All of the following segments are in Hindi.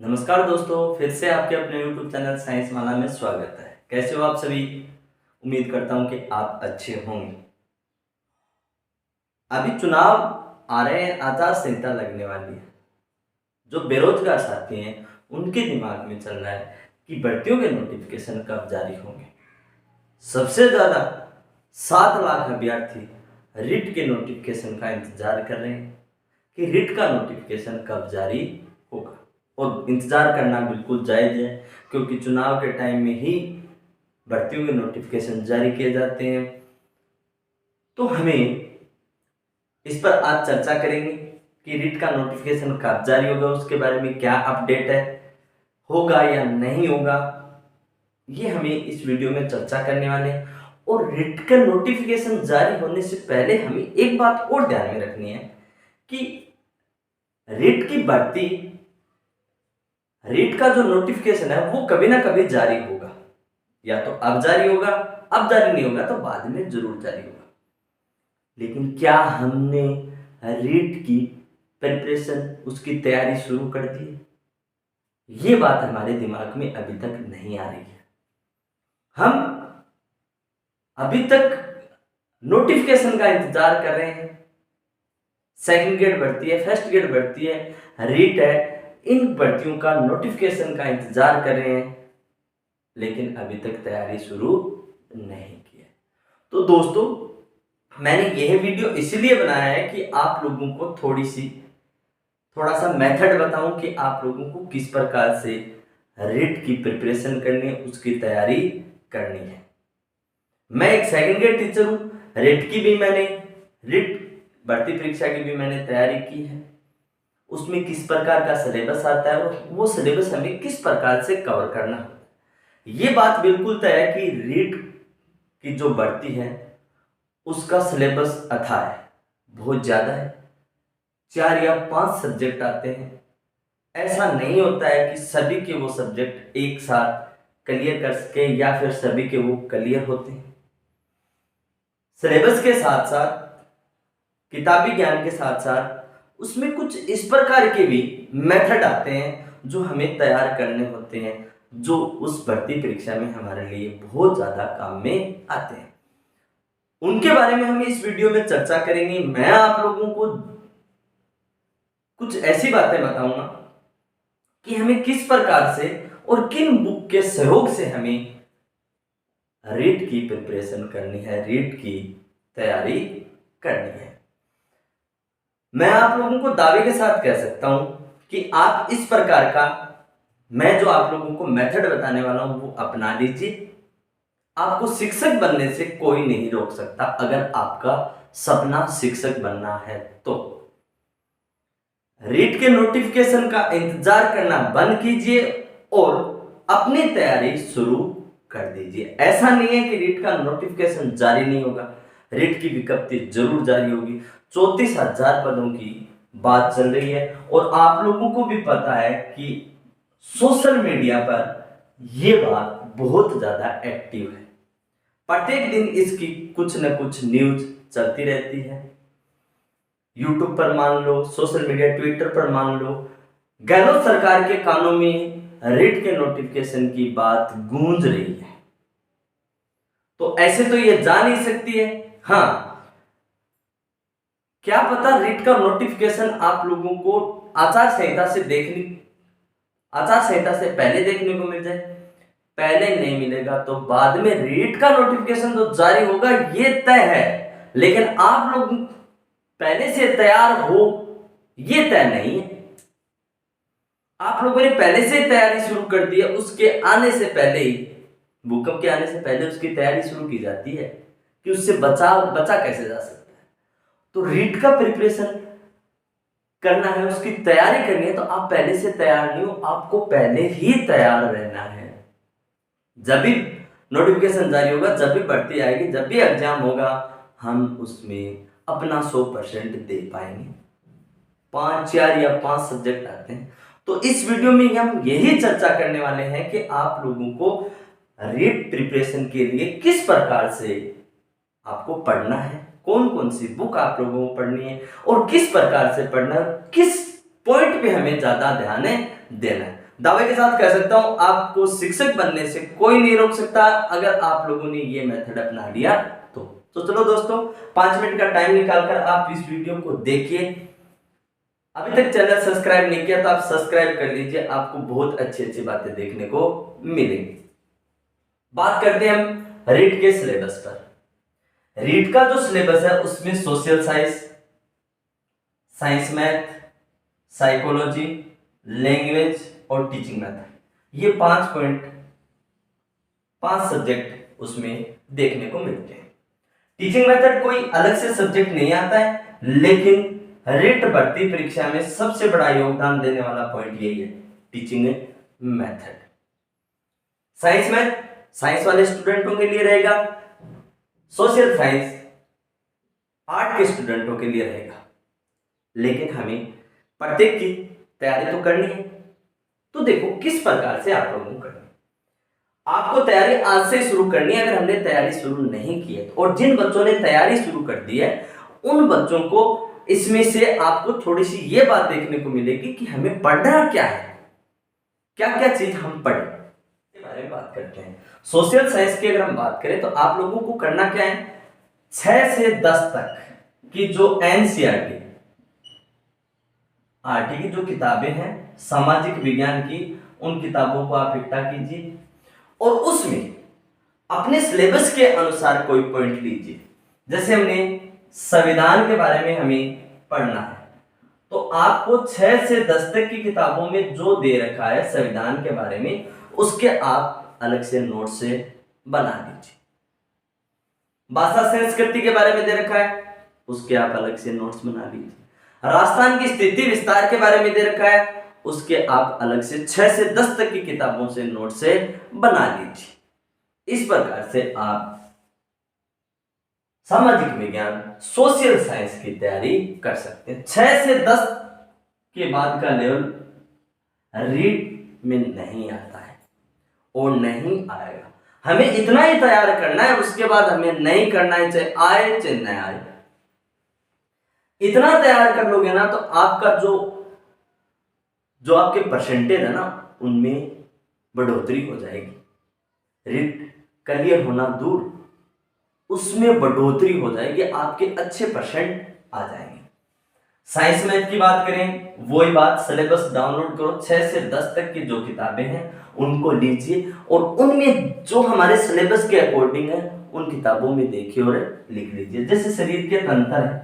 नमस्कार दोस्तों, फिर से आपके अपने YouTube चैनल साइंस माला में स्वागत है। कैसे हो आप सभी? उम्मीद करता हूँ कि आप अच्छे होंगे। अभी चुनाव आ रहे हैं, आचार संहिता लगने वाली है। जो बेरोजगार साथी हैं उनके दिमाग में चल रहा है कि भर्तियों के नोटिफिकेशन कब जारी होंगे। सबसे ज़्यादा 7 लाख अभ्यर्थी रिट के नोटिफिकेशन का इंतजार कर रहे हैं कि रिट का नोटिफिकेशन कब जारी होगा। और इंतज़ार करना बिल्कुल जायज़ है, क्योंकि चुनाव के टाइम में ही भर्तियों के नोटिफिकेशन जारी किए जाते हैं। तो हमें इस पर आज चर्चा करेंगे कि रिट का नोटिफिकेशन कब जारी होगा, उसके बारे में क्या अपडेट है, होगा या नहीं होगा, ये हमें इस वीडियो में चर्चा करने वाले हैं। और रिट का नोटिफिकेशन जारी होने से पहले हमें एक बात और ध्यान में रखनी है कि रिट की भर्ती, रिट का जो नोटिफिकेशन है वो कभी ना कभी जारी होगा। या तो अब जारी होगा, अब जारी नहीं होगा तो बाद में जरूर जारी होगा। लेकिन क्या हमने रिट की प्रिपरेशन, उसकी तैयारी शुरू कर दी है? ये बात हमारे दिमाग में अभी तक नहीं आ रही है। हम अभी तक नोटिफिकेशन का इंतजार कर रहे हैं। सेकंड ग्रेड भर्ती है, फर्स्ट ग्रेड भर्ती है, रिट है, इन भर्तियों का नोटिफिकेशन का इंतजार कर रहे हैं, लेकिन अभी तक तैयारी शुरू नहीं की है। तो दोस्तों, मैंने यह वीडियो इसलिए बनाया है कि आप लोगों को थोड़ा सा मेथड बताऊं कि आप लोगों को किस प्रकार से रिट की प्रिपरेशन करनी है, उसकी तैयारी करनी है। मैं एक सेकंड ग्रेड टीचर हूं, रिट भर्ती परीक्षा की भी मैंने तैयारी की है। उसमें किस प्रकार का सिलेबस आता है और वो सिलेबस हमें किस प्रकार से कवर करना है, ये बात बिल्कुल तय है कि रिट की जो भर्ती है उसका सिलेबस अथाह है, बहुत ज़्यादा है। 4 या 5 सब्जेक्ट आते हैं। ऐसा नहीं होता है कि सभी के वो सब्जेक्ट एक साथ क्लियर कर सके या फिर सभी के वो क्लियर होते हैं। सिलेबस के साथ साथ, किताबी ज्ञान के साथ साथ उसमें कुछ इस प्रकार के भी मेथड आते हैं जो हमें तैयार करने होते हैं, जो उस भर्ती परीक्षा में हमारे लिए बहुत ज़्यादा काम में आते हैं। उनके बारे में हम इस वीडियो में चर्चा करेंगे। मैं आप लोगों को कुछ ऐसी बातें बताऊंगा कि हमें किस प्रकार से और किन बुक के सहयोग से हमें रिट की प्रिपरेशन करनी है, रिट की तैयारी करनी है। मैं आप लोगों को दावे के साथ कह सकता हूं कि आप इस प्रकार का, मैं जो आप लोगों को मेथड बताने वाला हूं वो अपना लीजिए। आपको शिक्षक बनने से कोई नहीं रोक सकता, अगर आपका सपना शिक्षक बनना है तो। रिट के नोटिफिकेशन का इंतजार करना बंद कीजिए और अपनी तैयारी शुरू कर दीजिए। ऐसा नहीं है कि रिट का नोटिफिकेशन जारी नहीं होगा, रिट की विज्ञप्ति जरूर जारी होगी। 34,000 पदों की बात चल रही है और आप लोगों को भी पता है कि सोशल मीडिया पर यह बात बहुत ज्यादा एक्टिव है। प्रत्येक दिन इसकी कुछ न कुछ न्यूज चलती रहती है। यूट्यूब पर मान लो, सोशल मीडिया ट्विटर पर मान लो, गहलोत सरकार के कानों में रिट के नोटिफिकेशन की बात गूंज रही है। तो ऐसे तो ये जा नहीं सकती है। हाँ, क्या पता रिट का नोटिफिकेशन आप लोगों को आचार संहिता से पहले देखने को मिल जाए। पहले नहीं मिलेगा तो बाद में रिट का नोटिफिकेशन तो जारी होगा, ये तय है। लेकिन आप लोग पहले से तैयार हो, ये तय नहीं है। आप लोगों ने पहले से तैयारी शुरू कर दी है, उसके आने से पहले ही, भूकंप के आने से पहले उसकी तैयारी शुरू की जाती है कि उससे बचा कैसे जा सकता है। तो रिट का प्रिपरेशन करना है, उसकी तैयारी करनी है, तो आप पहले से तैयार नहीं हो, आपको पहले ही तैयार रहना है। जब भी नोटिफिकेशन जारी होगा, जब भी भर्ती आएगी, जब भी एग्जाम होगा, हम उसमें अपना 100% दे पाएंगे। 4 या 5 सब्जेक्ट आते हैं। तो इस वीडियो में हम यही चर्चा करने वाले हैं कि आप लोगों को रिट प्रिपरेशन के लिए किस प्रकार से आपको पढ़ना है, कौन कौन सी बुक आप लोगों को पढ़नी है और किस प्रकार से पढ़ना है, किस पॉइंट पे हमें ज्यादा ध्यान देना है। दावे के साथ कह सकता हूं आपको शिक्षक बनने से कोई नहीं रोक सकता अगर आप लोगों ने ये मेथड अपना लिया तो चलो दोस्तों 5 मिनट का टाइम निकालकर आप इस वीडियो को देखिए। अभी तक चैनल सब्सक्राइब नहीं किया तो आप सब्सक्राइब कर लीजिए, आपको बहुत अच्छी अच्छी बातें देखने को मिलेंगी। बात करते हैं हम रीट के सिलेबस पर। रीट का जो सिलेबस है उसमें social science, science math, psychology, language और टीचिंग मेथड, ये 5 सब्जेक्ट उसमें देखने को मिलते हैं। टीचिंग मेथड कोई अलग से सब्जेक्ट नहीं आता है, लेकिन रीट भर्ती परीक्षा में सबसे बड़ा योगदान देने वाला पॉइंट यही है, teaching method. Science math science वाले स्टूडेंटों के लिए रहेगा, सोशल साइंस आर्ट के स्टूडेंटों के लिए रहेगा। लेकिन हमें प्रत्येक की तैयारी तो करनी है, तो देखो किस प्रकार से आप लोगों को करनी है। आपको तैयारी आज से शुरू करनी है अगर हमने तैयारी शुरू नहीं की है, और जिन बच्चों ने तैयारी शुरू कर दी है उन बच्चों को इसमें से आपको थोड़ी सी ये बात देखने को मिलेगी कि हमें पढ़ना क्या है, क्या क्या चीज हम पढ़ें, इसके बारे में बात करते हैं। सोशल साइंस की अगर हम बात करें तो आप लोगों को करना क्या है, 6 से 10 तक की जो एनसीईआरटी आरटी की जो किताबें हैं सामाजिक विज्ञान की, उन किताबों को आप इकट्ठा कीजिए और उसमें अपने सिलेबस के अनुसार कोई पॉइंट लीजिए। जैसे हमने संविधान के बारे में हमें पढ़ना है, तो आपको 6 से 10 तक की किताबों में जो दे रखा है संविधान के बारे में, उसके आप अलग से नोट से बना लीजिए। भाषा संस्कृति के बारे में दे रखा है, उसके आप अलग से नोट्स बना लीजिए। राजस्थान की स्थिति विस्तार के बारे में दे रखा है, उसके आप अलग से 6 से 10 तक की किताबों से नोट से बना लीजिए। इस प्रकार से आप सामाजिक विज्ञान, सोशल साइंस की तैयारी कर सकते हैं। 6 से 10 के बाद का लेवल रीड में नहीं आता है और नहीं आएगा। हमें इतना ही तैयार करना है, उसके बाद हमें नहीं करना है, चाहे आए चाहे न आए। इतना तैयार कर लोगे ना तो आपका जो आपके परसेंटेज है ना उनमें बढ़ोतरी हो जाएगी। रीट क्लियर होना दूर, उसमें बढ़ोतरी हो जाएगी, आपके अच्छे परसेंट आ जाएंगे। साइंस मैथ की बात करें, वही बात, सिलेबस डाउनलोड करो, 6 से 10 तक की जो किताबें हैं उनको लीजिए और उनमें जो हमारे सिलेबस के अकॉर्डिंग है उन किताबों में देखिए और लिख लीजिए। जैसे शरीर के तंत्र है,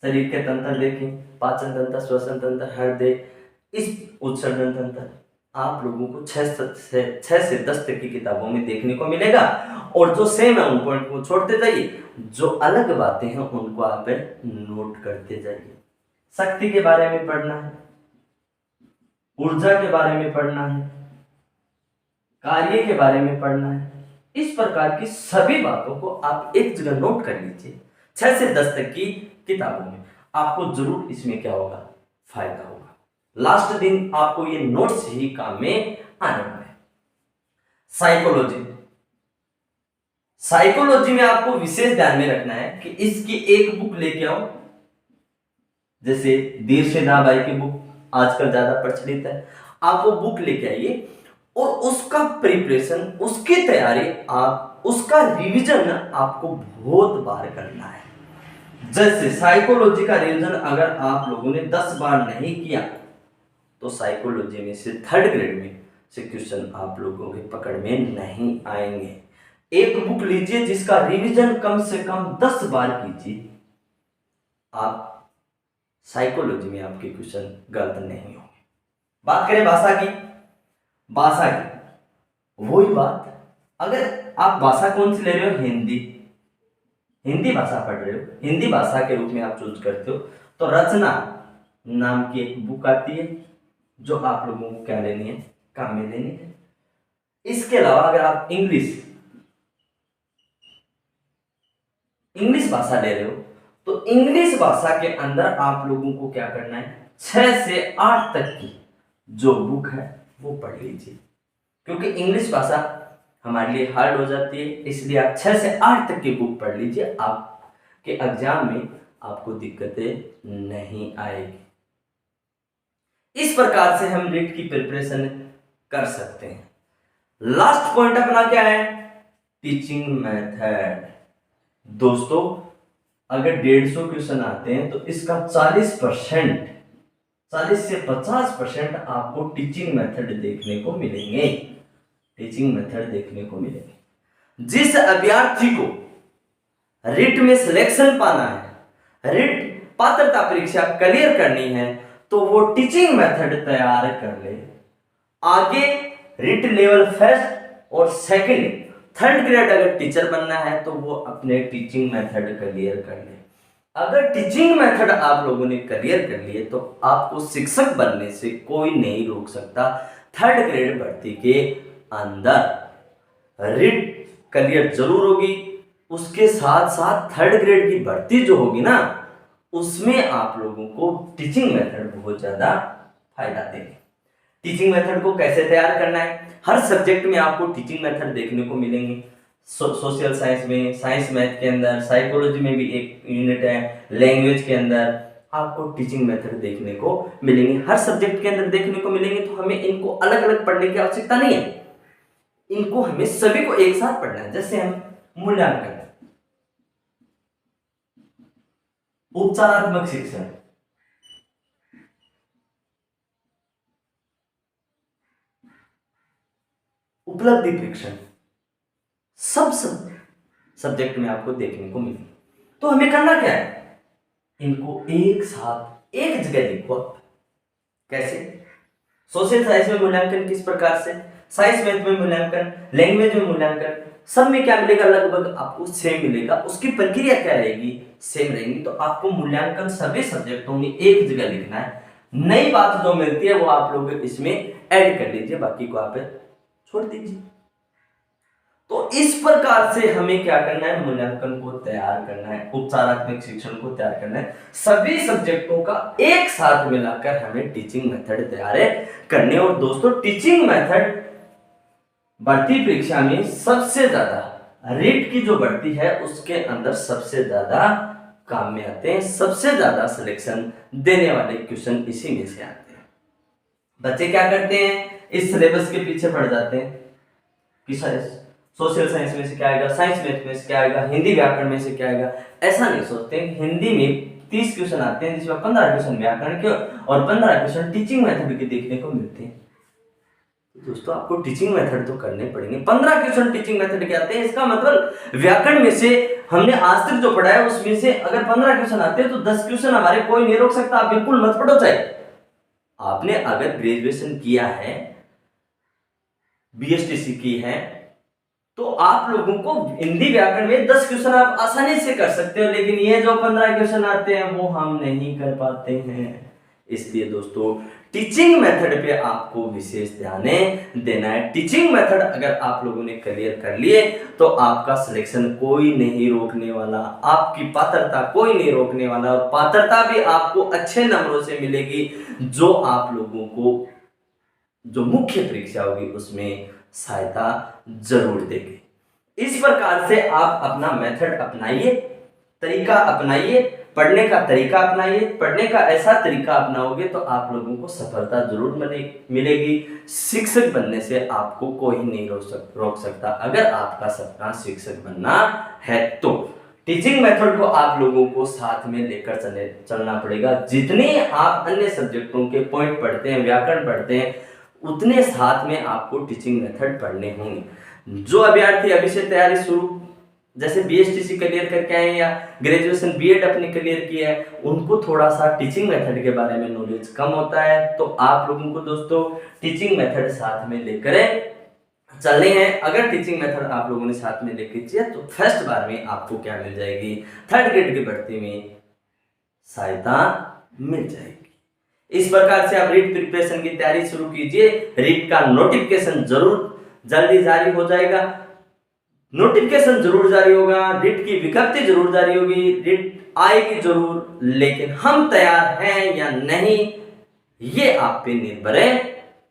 शरीर के तंत्र देखें, पाचन तंत्र, श्वसन तंत्र, हृदय, इस उत्सर्जन तंत्र आप लोगों को 6 से 10 तक की किताबों में देखने को मिलेगा। और जो सेम है उन पॉइंट को छोड़ते जाइए, जो अलग बातें हैं उनको आप नोट करते जाइए। शक्ति के बारे में पढ़ना है, ऊर्जा के बारे में पढ़ना है, कार्य के बारे में पढ़ना है। इस प्रकार की सभी बातों को आप एक जगह नोट कर लीजिए। 6 से 10 तक की किताबों में आपको जरूर इसमें क्या होगा, फायदा होगा। लास्ट दिन आपको ये नोट्स ही काम में आने वाले हैं। साइकोलॉजी, साइकोलॉजी में आपको विशेष ध्यान में रखना है कि इसकी एक बुक लेके आओ। जैसे धीर से दाबाई की बुक आजकल ज्यादा प्रचलित है, आप वो बुक लेके आइए और उसका प्रिपरेशन, उसकी तैयारी, आप उसका रिवीजन आपको बहुत बार करना है। जैसे साइकोलॉजी का रिवीजन अगर आप लोगों ने 10 बार नहीं किया तो साइकोलॉजी में से 3rd ग्रेड में से क्वेश्चन आप लोगों के पकड़ में नहीं आएंगे। एक बुक लीजिए जिसका रिवीजन कम से कम 10 बार कीजिए, आप साइकोलॉजी में आपके क्वेश्चन गलत नहीं होंगे। बात करें भाषा की, भाषा की वही बात, अगर आप भाषा कौन सी ले रहे हो, हिंदी भाषा पढ़ रहे हो, हिंदी भाषा के रूप में आप चूज करते हो, तो रचना नाम की एक बुक आती है जो आप लोगों को क्या लेनी है, काम में लेनी है। इसके अलावा अगर आप इंग्लिश भाषा ले रहे हो तो इंग्लिश भाषा के अंदर आप लोगों को क्या करना है, 6 से 8 तक की जो बुक है वो पढ़ लीजिए, क्योंकि इंग्लिश भाषा हमारे लिए हार्ड हो जाती है, इसलिए आप 6 से 8 तक की बुक पढ़ लीजिए। आपके एग्जाम में आपको दिक्कतें नहीं आएगी। इस प्रकार से हम रीट की प्रिपरेशन कर सकते हैं। लास्ट पॉइंट अपना क्या है? Teaching method. दोस्तों अगर 150 क्वेश्चन आते हैं तो इसका 40% 40 से 50% आपको टीचिंग मेथड देखने को मिलेंगे। टीचिंग मेथड देखने को मिलेंगे। जिस अभ्यर्थी को रिट में सिलेक्शन पाना है, रिट पात्रता परीक्षा क्लियर करनी है, तो वो टीचिंग मेथड तैयार कर ले। आगे रिट लेवल फर्स्ट और सेकंड, थर्ड ग्रेड अगर टीचर बनना है तो वो अपने टीचिंग मेथड क्लियर कर ले। अगर टीचिंग मेथड आप लोगों ने क्लियर कर लिए तो आपको शिक्षक बनने से कोई नहीं रोक सकता। थर्ड ग्रेड भर्ती के अंदर रिट क्लियर जरूर होगी, उसके साथ साथ थर्ड ग्रेड की भर्ती जो होगी ना, उसमें आप लोगों को टीचिंग मेथड बहुत ज्यादा फायदा देगी। टीचिंग मेथड को कैसे तैयार करना है? हर सब्जेक्ट में आपको टीचिंग मेथड देखने को मिलेंगे। सोशल साइंस में, साइंस मैथ के अंदर, साइकोलॉजी में भी एक यूनिट है, लैंग्वेज के अंदर आपको टीचिंग मेथड देखने को मिलेंगे। हर सब्जेक्ट के अंदर देखने को मिलेंगे, तो हमें इनको अलग अलग पढ़ने की आवश्यकता नहीं है, इनको हमें सभी को एक साथ पढ़ना है। जैसे हम मूल्यांकन, उपचारात्मक शिक्षण, उपलब्धि परीक्षण, सब सब्जेक्ट में आपको देखने को मिले। तो हमें करना क्या है? इनको एक साथ एक जगह लिखो। कैसे? सोशल साइंस में मूल्यांकन किस प्रकार से, साइंस मैथ में मूल्यांकन, लैंग्वेज में मूल्यांकन, सब में क्या मिलेगा? लगभग आपको सेम मिलेगा। उसकी प्रक्रिया क्या रहेगी? सेम रहेगी। तो आपको मूल्यांकन सभी सब्जेक्टों में एक जगह लिखना है। नई बात जो मिलती है वो आप लोग इसमें ऐड कर लीजिए, बाकी को आप छोड़ दीजिए। तो इस प्रकार से हमें क्या करना है? मूल्यांकन को तैयार करना है, उपचारात्मक शिक्षण को तैयार करना है। सभी सब्जेक्टों का एक साथ मिलाकर हमें टीचिंग मेथड तैयार करने। और दोस्तों टीचिंग मेथड भर्ती परीक्षा में सबसे ज्यादा, रीट की जो भर्ती है उसके अंदर सबसे ज्यादा काम में आते हैं। सबसे ज्यादा सिलेक्शन देने वाले क्वेश्चन इसी में से आते हैं। बच्चे क्या करते हैं? इस सिलेबस के पीछे पड़ जाते हैं कि सोशल साइंस में से क्या आएगा, साइंस मैथ में से क्या आएगा, हिंदी व्याकरण में से क्या आएगा। ऐसा नहीं सोचते। हिंदी में 30 क्वेश्चन आते हैं, जिसमें 15 क्वेश्चन व्याकरण के और 15 क्वेश्चन टीचिंग मेथड के देखने को मिलते हैं। दोस्तों आपको टीचिंग मेथड तो करने पड़ेंगे। 15 क्वेश्चन टीचिंग मेथड के आते हैं, इसका मतलब व्याकरण में से हमने आज तक जो पढ़ा है उसमें से अगर 15 क्वेश्चन आते हैं तो 10 क्वेश्चन हमारे कोई नहीं रोक सकता। आप बिल्कुल मत पढ़ो। चाहे आपने अगर ग्रेजुएशन किया है, बीएसटीसी की है, तो आप लोगों को हिंदी व्याकरण में 10 क्वेश्चन आप आसानी से कर सकते हो, लेकिन ये जो 15 क्वेश्चन आते हैं वो हम नहीं कर पाते हैं। इसलिए दोस्तों टीचिंग मेथड पे आपको विशेष ध्यान देना है। टीचिंग मेथड अगर आप लोगों ने क्लियर कर लिए तो आपका सिलेक्शन कोई नहीं रोकने वाला, आपकी पात्रता कोई नहीं रोकने वाला, और पात्रता भी आपको अच्छे नंबरों से मिलेगी, जो आप लोगों को जो मुख्य परीक्षा होगी उसमें सहायता जरूर देगी। इस प्रकार से आप अपना मेथड अपनाइए, तरीका अपनाइए, पढ़ने का तरीका अपनाइए। पढ़ने का ऐसा तरीका अपनाओगे तो आप लोगों को सफलता जरूर मिलेगी। शिक्षक बनने से आपको कोई नहीं रोक सकता। अगर आपका सपना शिक्षक बनना है तो टीचिंग मेथड को आप लोगों को साथ में लेकर चलना पड़ेगा। जितने आप अन्य सब्जेक्टों के पॉइंट पढ़ते हैं, व्याकरण पढ़ते हैं, उतने साथ में आपको टीचिंग मेथड पढ़ने होंगे। जो अभ्यर्थी अभी से तैयारी शुरू, जैसे बीएसटीसी क्लियर करके आए या ग्रेजुएशन बीएड अपने क्लियर किया है, उनको थोड़ा सा टीचिंग मेथड के बारे में नॉलेज कम होता है, तो आप लोगों को दोस्तों टीचिंग मेथड साथ में लेकर चलने हैं। अगर टीचिंग मेथड आप लोगों ने साथ में लेकर किया तो फर्स्ट बार में आपको क्या मिल जाएगी? थर्ड ग्रेड की भर्ती में सहायता मिल जाएगी। इस प्रकार से आप रीट प्रिपरेशन की तैयारी शुरू कीजिए। रीट का नोटिफिकेशन जरूर जल्दी जारी हो जाएगा, नोटिफिकेशन जरूर जारी होगा, रीट की विज्ञप्ति जरूर जारी होगी, रीट आएगी जरूर, लेकिन हम तैयार हैं या नहीं ये आप पे निर्भर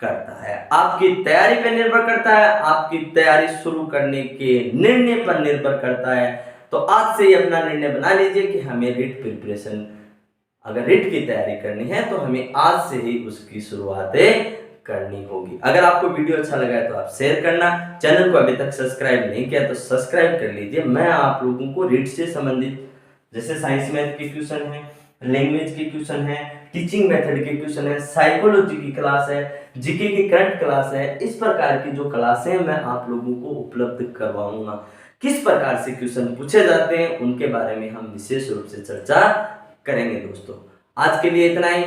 करता है, आपकी तैयारी पे निर्भर करता है, आपकी तैयारी शुरू करने के निर्णय पर निर्भर करता है। तो आज से ही अपना निर्णय बना लीजिए कि हमें रीट प्रिपरेशन अगर रिट की तैयारी करनी है तो हमें आज से ही उसकी शुरुआतें करनी होगी। अगर आपको वीडियो अच्छा लगा है तो आप शेयर करना, चैनल को अभी तक सब्सक्राइब नहीं किया तो सब्सक्राइब कर लीजिए। मैं आप लोगों को रीड से संबंधित जैसे साइंस मैथ के क्वेश्चन है, लैंग्वेज के क्वेश्चन है, टीचिंग मेथड के क्वेश्चन है, साइकोलॉजी की क्लास है, जीके की करंट क्लास है, इस प्रकार की जो क्लासें मैं आप लोगों को उपलब्ध करवाऊंगा। किस प्रकार से क्वेश्चन पूछे जाते हैं उनके बारे में हम विशेष रूप से चर्चा करेंगे दोस्तों। आज के लिए इतना ही,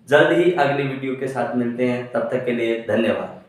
जल्द ही अगली वीडियो के साथ मिलते हैं, तब तक के लिए धन्यवाद।